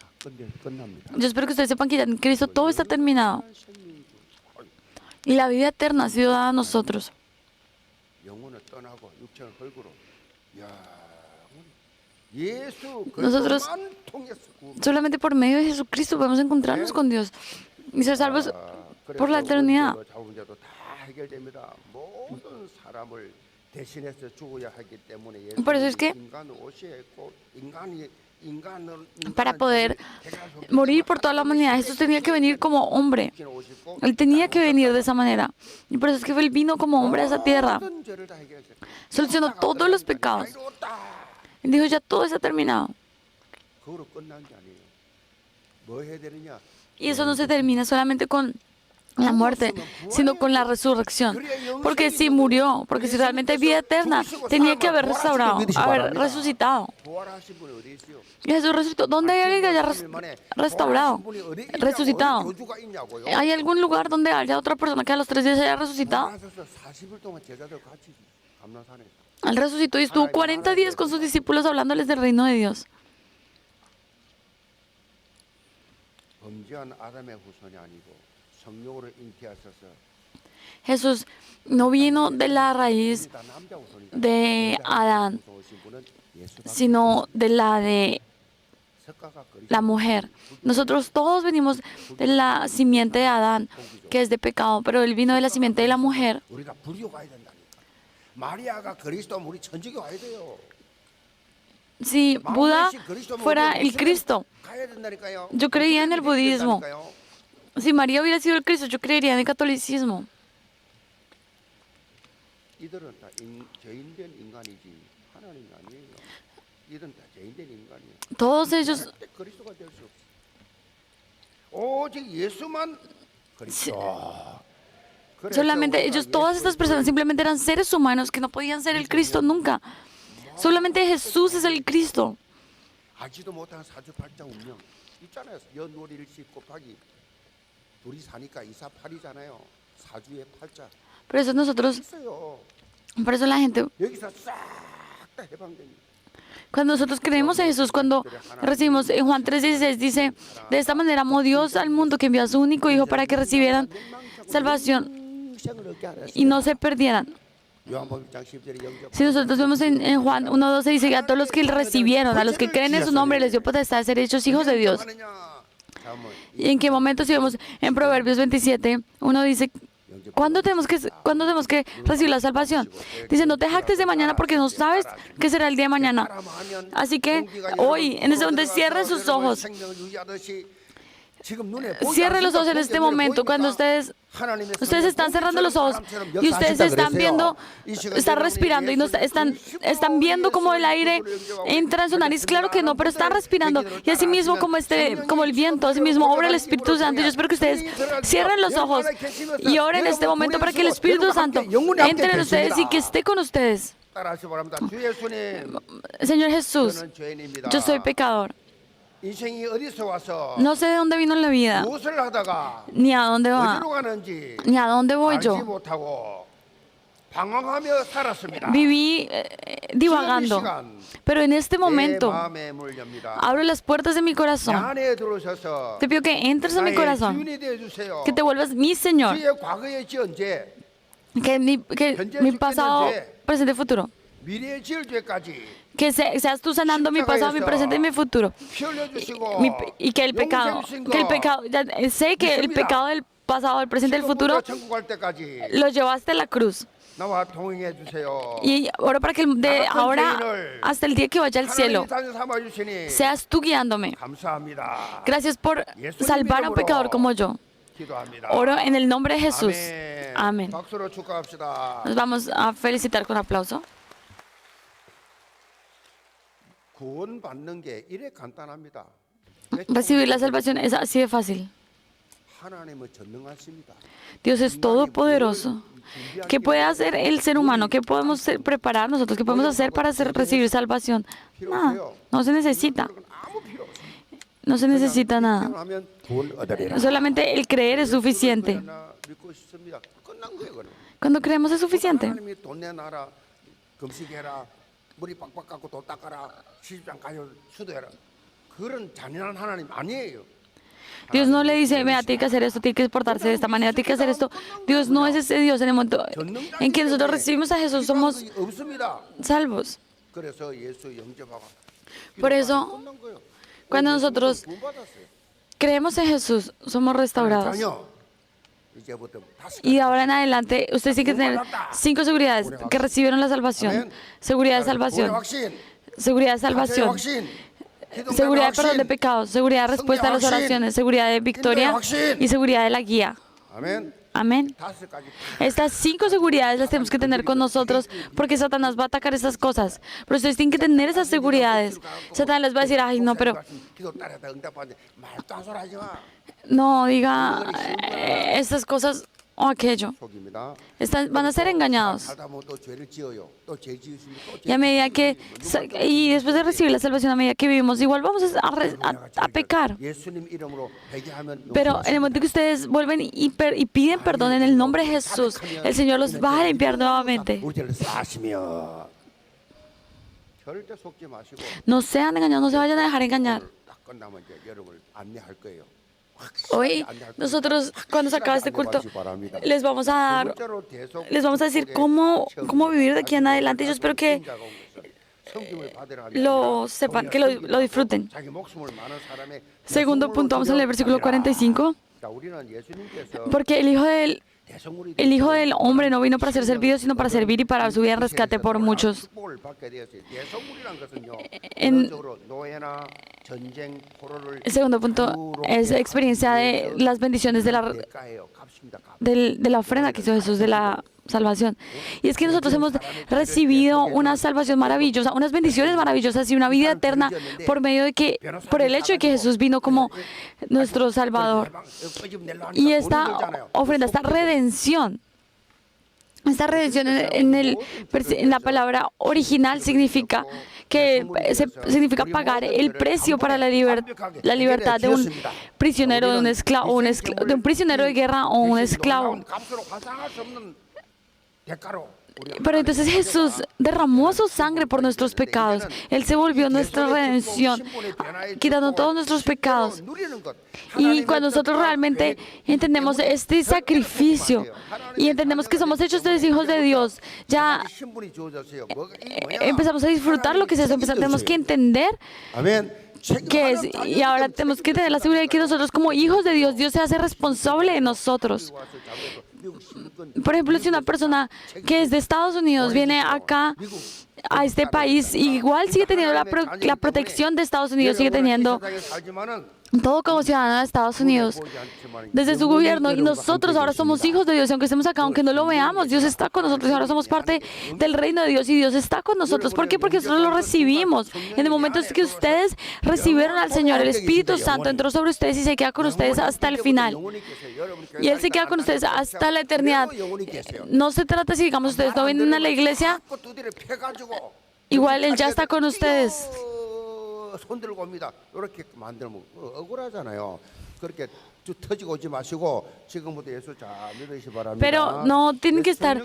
끝납니다. Yo espero que ustedes sepan que ya en Cristo todo está terminado. Y la vida eterna ha sido dada a nosotros. 영혼을 떠나고 육체를 헐고로. 야, 예수 Nosotros- 그리스도만 통해서 구원. Solamente por medio de Jesucristo podemos encontrarnos con Dios y ser salvos por la eternidad. 자원자도 다 해결됩니다. 모든 사람을 대신해서 죽어야 하기 때문에 Por eso es que 인간은 오셔야 했고 인간을 para poder morir por toda la humanidad, Jesús tenía que venir como hombre. Él tenía que venir de esa manera. Y por eso es que Él vino como hombre a esa tierra. Solucionó todos los pecados. Él dijo, ya todo está terminado. 그거로 끝난 게 아니에요. 뭐 해야 되느냐? Y eso no se termina solamente con la muerte, sino con la resurrección. Porque si murió, porque si realmente hay vida eterna, tenía que haber restaurado, haber resucitado. 부활하신 분이 어디 있어요? Y Jesús resucitó. ¿Dónde hay alguien que haya restaurado, resucitado? 여주가 있냐고요? ¿Hay algún lugar donde haya otra persona que a los 3 días haya resucitado? 부활하셔서 40일 동안 제자들 같이 감람산에 Él resucitó y estuvo 40 días con sus discípulos hablándoles del reino de Dios. 범죄한 아담의 후손이 아니고 성령으로 잉태하셔서 Jesús no vino de la raíz 다 남자 후손이다. de Adán, 오신 분은 예수가 sino de la de 석가가 그리스도 la mujer. Nosotros todos venimos de la simiente de Adán, que es de pecado, pero Él vino de la simiente de la mujer. 우리가 불교 가야 된다니까. 마리아가 그리스도 우리 천주교 가야 돼요. Si Buda fuera el Cristo, 가야 된다니까요. yo creía en el budismo. 된다니까요. Si María hubiera sido el Cristo, yo creería en el catolicismo. 이들은 다 죄인된 인간이지 하나님이 아니에요. 이들은 다 죄인된 인간이에요. Todos ellos, 절대 그리스도가 될 수 없어. 오직 예수만 그리스도. 그래서 solamente 우리가 ellos, todas estas personas simplemente eran seres humanos que no podían ser el Cristo nunca. Solamente Jesús es el Cristo. 알지도 못한 사주팔자 운명 있잖아요. 연월일 10 곱하기 둘이 사니까 248이잖아요. 사주의 팔자 Por eso nosotros, 있어요. por eso la gente, 여기서 싹 다 해방됩니다. cuando nosotros creemos en Jesús, cuando recibimos en Juan 3:16 dice, de esta manera amó Dios al mundo que envió a su único Hijo para que recibieran salvación 평생을 얻게 하라. y no se perdieran. 요한복음 1장 10절에 영접. Si nosotros vemos en Juan 1:12 dice que a todos los que recibieron, a los que creen en su nombre, les dio potestad de ser hechos hijos de Dios. ¿Y en qué momento si vemos en Proverbios 27, uno dice, ¿cuándo tenemos que recibir la salvación? Dice, no te jactes de mañana porque no sabes qué será el día de mañana. Así que hoy, en ese momento, cierren sus ojos. Cierren los ojos en este momento cuando ustedes están cerrando los ojos y ustedes están viendo, están respirando y no están viendo como el aire entra en su nariz. Claro que no, pero están respirando y así mismo como el viento, así mismo obra el Espíritu Santo. Yo espero que ustedes cierren los ojos y oren en este momento para que el Espíritu Santo entre en ustedes y que esté con ustedes. Señor Jesús, yo soy pecador. 인생이 어디서 와서 No sé de dónde vino la vida, 무엇을 하다가 ni a dónde va, 어디로 가는지 ni a dónde voy 알지 yo. 못하고 방황하며 살았습니다. Viví divagando, pero en este 내 momento 마음에 물렵니다. abro las puertas de mi 내 corazón. 안에 들어오셔서 Te pido que entres en mi 나의 corazón, 주인이 되어 주세요. que te vuelvas mi Señor, 주의 과거의 지은 죄, que mi pasado, presente y futuro. 미래의 지을 죄까지 Que seas tú sanando mi pasado, mi presente y mi futuro. 피 흘려주시고 Y que el pecado, sé que el pecado del pasado, del presente y del futuro 천국 갈 때까지 lo llevaste a la cruz. 나와 동행해 주세요. Y oro para que de ahora hasta el día que vaya al cielo, 하나님이 단 삼아 주시니 seas tú guiándome. 감사합니다. Gracias por salvar a un pecador como yo. 기도합니다. Oro en el nombre de Jesús. Amén. 박수로 축하합시다. Nos vamos a felicitar con aplauso. 구원받는 게 이래 간단합니다. Recibir la salvación es así de fácil. 하나님은 전능하십니다. Dios es todopoderoso. ¿Qué puede hacer el ser humano? ¿Qué podemos preparar nosotros? ¿Qué podemos hacer para recibir salvación? Nada, no se necesita. 아무 필요 없습니다. No se necesita nada. 하면 구원 얻으리라. Solamente el creer es suficiente. 하나 믿고 싶습니다. 끝난 거예요, 그럼. Cuando creemos es suficiente. 하나님이 돈 내놔라, 금식해라, 머리 빡빡 깎고 돈 닦아라, 시집장 가요, 수도해라. 그런 잔인한 하나님 아니에요. Dios no le dice, mira, tiene que hacer esto, tiene que portarse de esta manera, tiene que hacer esto. Dios no es ese Dios. En el momento en que nosotros recibimos a Jesús, somos 없습니다. salvos. 그래서 예수 영접하고 Por eso, 끝난 거예요. cuando nosotros 구원받았어요. creemos en Jesús, somos restaurados. 자녀, 이제부터 다섯 Y de ahora en adelante, ustedes tienen que tener 5 seguridades que recibieron la salvación. Seguridad de 구원의 salvación, 확신, seguridad de 자체의 salvación, 확신, 기도의 seguridad de perdón de 확신. pecados, seguridad de respuesta a las oraciones, seguridad de victoria y seguridad de la guía. 아멘. Amén. 다섯 가지. Estas 5 seguridades las tenemos que tener con nosotros porque Satanás va a atacar estas cosas. Pero ustedes tienen que tener esas seguridades. Satanás les va a decir, ay, no, pero 기도 따라다 응답하는데 말도 안 소리 하지 마. no diga estas cosas o aquello. 속입니다. Van a ser engañados. 살다 보면 또 죄를 지어요. 또 죄 지으시면 또 Y a medida que, y después de recibir la salvación, a medida que vivimos, igual vamos a pecar. 예수님 이름으로 회개하면 Pero en el momento que ustedes vuelven y piden perdón en el nombre de Jesús, el Señor los va a limpiar nuevamente. 우리를 싸시며 절대 속지 마시고 No sean engañados, no se vayan a dejar engañar. 딱 끝나면 이제 여러분을 안내할 거예요. Hoy nosotros, cuando se acabe este culto, les vamos a dar, les vamos a decir cómo vivir de aquí en adelante. Yo espero que lo sepan, que lo disfruten. 자기 목숨을 많은 사람의 Segundo punto, vamos a leer el versículo 45. 자, 우리는 예수님께서 Porque el 대성물이 Hijo del Hombre no vino para ser servido, sino para servir y para dar su vida en rescate por muchos. 축복을 받게 되었어요. 대성물이란 것은요. En- 전적으로 노예나 전쟁 포로를 El segundo punto es la experiencia de las bendiciones de 대가예요. 값입니다. 값. de la ofrenda que hizo Jesús, de la salvación. Y es que nosotros hemos recibido una salvación maravillosa, unas bendiciones maravillosas y una vida eterna por el hecho de que Jesús vino como nuestro Salvador. Y esta ofrenda, esta redención en la palabra original significa significa pagar el precio para la libertad de un prisionero, de un esclavo, de un prisionero de guerra o un esclavo. 값으로 환상할 수 없는 대가로 Pero entonces Jesús derramó su sangre por nuestros pecados. Él se volvió nuestra redención, quitando todos nuestros pecados. Y cuando nosotros realmente entendemos este sacrificio y entendemos que somos hechos de hijos de Dios, ya 신분이 주어졌어요. empezamos a disfrutar lo que es eso. Tenemos que entender 아멘. qué es. Y ahora tenemos que tener la seguridad de que nosotros como hijos de Dios, Dios se hace responsable de nosotros. Por ejemplo, si una persona que es de Estados Unidos viene acá a este país, igual sigue teniendo la protección de Estados Unidos, sigue teniendo todo como ciudadano de Estados Unidos desde su gobierno, y nosotros ahora somos hijos de Dios, y aunque estemos acá, aunque no lo veamos, Dios está con nosotros y ahora somos parte del reino de Dios y Dios está con nosotros. ¿Por qué? Porque nosotros lo recibimos. En el momento en que ustedes recibieron al Señor, el Espíritu Santo entró sobre ustedes y se queda con ustedes hasta el final. Y Él se queda con ustedes hasta la eternidad. No se trata si, digamos, ustedes no vienen a la iglesia, igual Él ya está con ustedes. 손들고 옵니다. 이렇게 만들면 억울하잖아요. 그렇게 쭉 터지고 오지 마시고 지금부터 예수 잘 믿으시 바랍니다. Pero no tienen que estar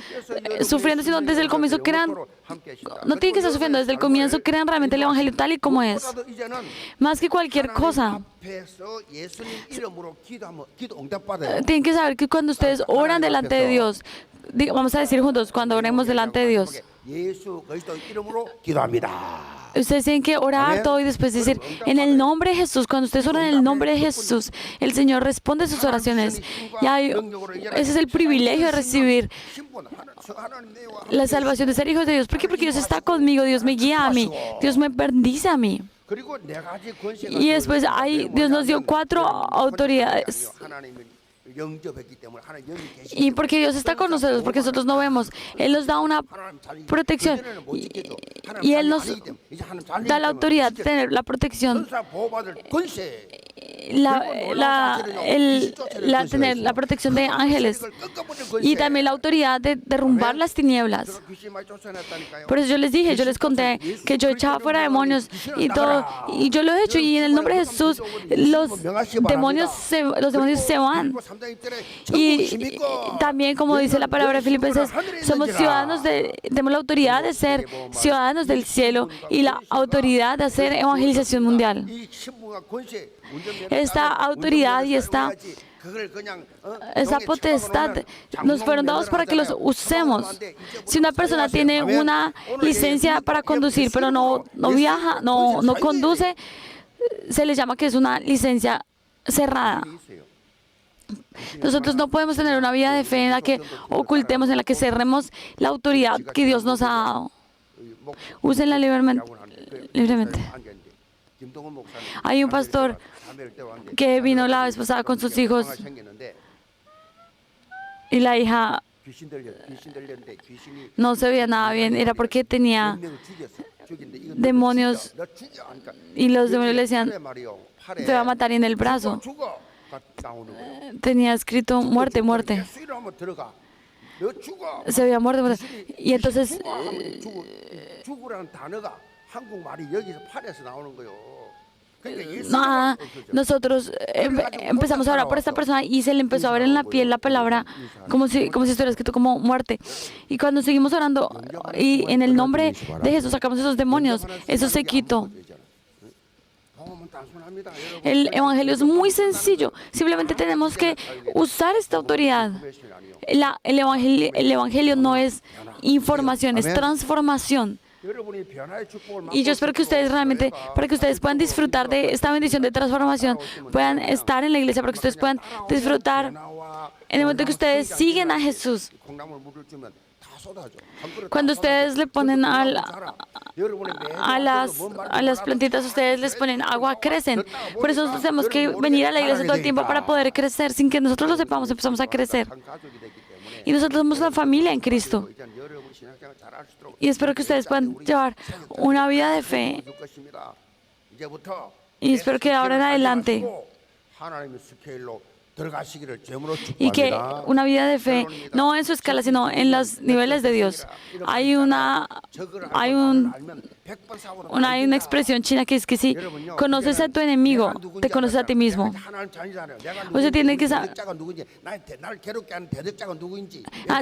sufriendo, sino desde el comienzo crean, no tienen que estar sufriendo desde el comienzo, crean realmente el Evangelio tal y como es. Más que cualquier cosa, 앞에서 예수님 이름으로 기도하면 기도 응답받아요. tienen que saber que cuando ustedes oran delante de Dios, vamos a decir juntos, cuando oremos delante de Dios, 예수 그리스도 이름으로 기도합니다. ustedes tienen que orar todo y después decir, en el nombre de Jesús. Cuando ustedes oran en el nombre de Jesús, el Señor responde sus oraciones. Ese es el privilegio de recibir la salvación, de ser hijos de Dios. ¿Por qué? Porque Dios está conmigo, Dios me guía a mí, Dios me bendice a mí. Y después Dios nos dio 4 autoridades. 영접했기 때문에 하나님 영이 계시기 Y porque Dios está con nosotros, porque nosotros no vemos, Él nos da una 하나님 자리 protección 그전에는 못 지켜줘. 하나님 y Él 자리 nos 아니기 때문에 이제 하나님 자리 da la autoridad de tener la protección, 천사 보호받을 권세 tener la protección de ángeles y también la autoridad de derrumbar las tinieblas. Por eso yo les dije, yo les conté que yo echaba fuera demonios y todo, y yo lo he hecho, y en el nombre de Jesús los demonios se van. Y también, como dice la palabra de Filipenses, somos ciudadanos tenemos la autoridad de ser ciudadanos del cielo y la autoridad de hacer evangelización mundial. Esta autoridad y esa potestad nos fueron dados para que los usemos. Si una persona tiene una licencia para conducir, pero no viaja, no conduce, se le llama que es una licencia cerrada. Nosotros no podemos tener una vida de fe en la que ocultemos, en la que cerremos la autoridad que Dios nos ha dado. Úsenla libremente. Hay un pastor que vino la vez pasada con sus hijos y la hija no se veía nada bien. Era porque tenía demonios y los demonios le decían, te va a matar, y en el brazo tenía escrito muerte, muerte. Se veía muerte, muerte. Y entonces nosotros empezamos a orar por esta persona y se le empezó a ver en la piel la palabra como si estuviera escrito como muerte. Y cuando seguimos orando y en el nombre de Jesús sacamos esos demonios, eso se quitó. El evangelio es muy sencillo, simplemente tenemos que usar esta autoridad. El evangelio no es información, es transformación. Y yo espero que ustedes realmente, para que ustedes puedan disfrutar de esta bendición de transformación, puedan estar en la iglesia, para que ustedes puedan disfrutar en el momento que ustedes siguen a Jesús. Cuando ustedes le ponen a las plantitas, ustedes les ponen agua, crecen. Por eso nosotros tenemos que venir a la iglesia todo el tiempo para poder crecer. Sin que nosotros lo sepamos, empezamos a crecer. Y nosotros somos una familia en Cristo. Y espero que ustedes puedan llevar una vida de fe. Y espero que de ahora en adelante, y que una vida de fe, no en su escala, sino en los niveles de Dios. Hay una expresión china que es que si conoces a tu enemigo, te conoces a ti mismo. Usted tiene que saber.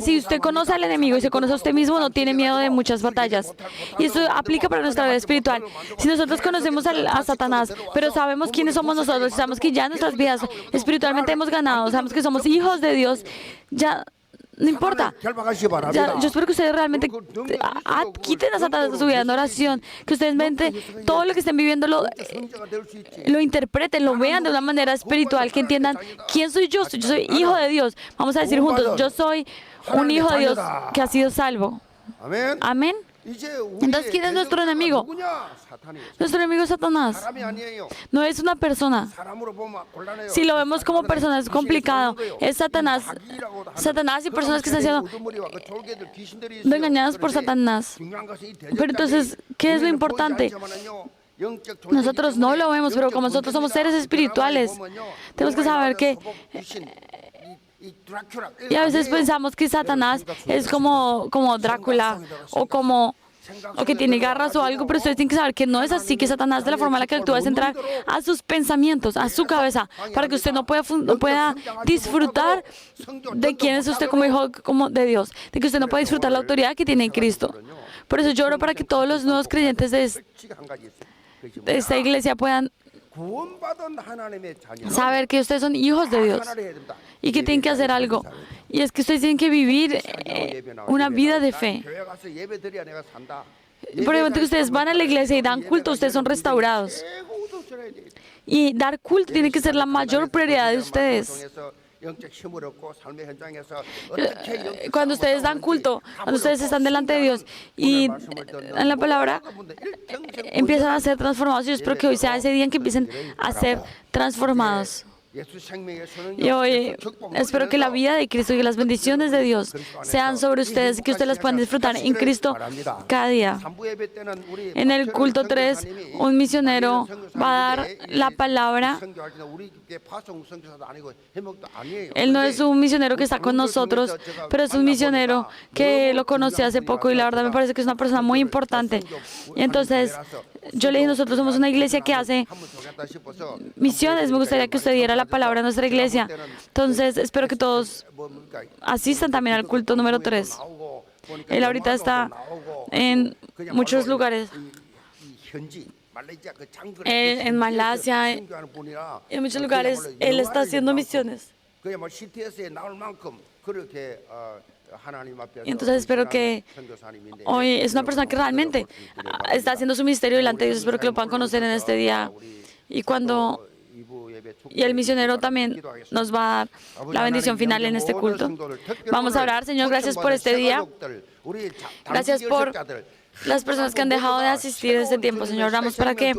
Si usted conoce al enemigo y se conoce a usted mismo, no tiene miedo de muchas batallas. Y esto aplica para nuestra vida espiritual. Si nosotros conocemos a Satanás, pero sabemos quiénes somos nosotros, sabemos que ya en nuestras vidas espiritualmente hemos ganado, sabemos que somos hijos de Dios, ya no importa. Yo espero que ustedes realmente quiten a Satanás de su vida en oración, que ustedes todo lo que estén viviendo lo interpreten, lo vean de una manera espiritual, que entiendan quién soy yo. Yo soy hijo de Dios. Vamos a decir juntos, yo soy un hijo de Dios que ha sido salvo. Amén. Entonces, ¿quién es nuestro enemigo? Nuestro enemigo es Satanás. No es una persona. Si lo vemos como persona es complicado. Es Satanás. Satanás y personas que están siendo engañadas por Satanás. Pero entonces, ¿qué es lo importante? Nosotros no lo vemos, pero como nosotros somos seres espirituales, tenemos que saber que... Y a veces pensamos que Satanás es como Drácula o que tiene garras o algo, pero ustedes tienen que saber que no es así, que Satanás de la forma en la que actúa es entrar a sus pensamientos, a su cabeza, para que usted no pueda disfrutar de quién es usted como hijo de Dios, de que usted no pueda disfrutar la autoridad que tiene en Cristo. Por eso yo oro para que todos los nuevos creyentes de esta iglesia puedan saber que ustedes son hijos de Dios y que tienen que hacer algo. Y es que ustedes tienen que vivir una vida de fe. Por ejemplo, que ustedes van a la iglesia y dan culto, ustedes son restaurados. Y dar culto tiene que ser la mayor prioridad de ustedes. Cuando ustedes dan culto, cuando ustedes están delante de Dios y en la palabra empiezan a ser transformados, yo espero que hoy sea ese día en que empiecen a ser transformados. Y hoy espero que la vida de Cristo y las bendiciones de Dios sean sobre ustedes y que ustedes las puedan disfrutar en Cristo cada día. En el culto 3, un misionero va a dar la palabra. Él no es un misionero que está con nosotros, pero es un misionero que lo conocí hace poco y la verdad me parece que es una persona muy importante. Y entonces yo le dije, nosotros somos una iglesia que hace misiones. Me gustaría que usted diera la palabra a nuestra iglesia. Entonces espero que todos asistan también al culto número 3. Él ahorita está en muchos lugares. En Malasia, en muchos lugares, él está haciendo misiones. Y entonces espero que hoy es una persona que realmente está haciendo su ministerio delante de Dios. Espero que lo puedan conocer en este día. Y el misionero también nos va a dar la bendición final en este culto. Vamos a orar. Señor, gracias por este día. Gracias por las personas que han dejado de asistir este tiempo, Señor. Oramos para que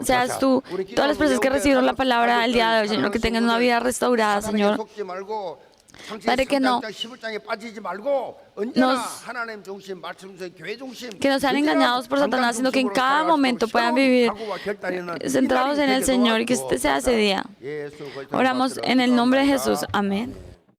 seas tú, todas las personas que recibieron la palabra el día de hoy, Señor, que tengan una vida restaurada, Señor. Padre, que no sean engañados por Satanás, sino que en cada momento puedan vivir centrados en el Señor y que este sea ese día. Oramos en el nombre de Jesús. Amén.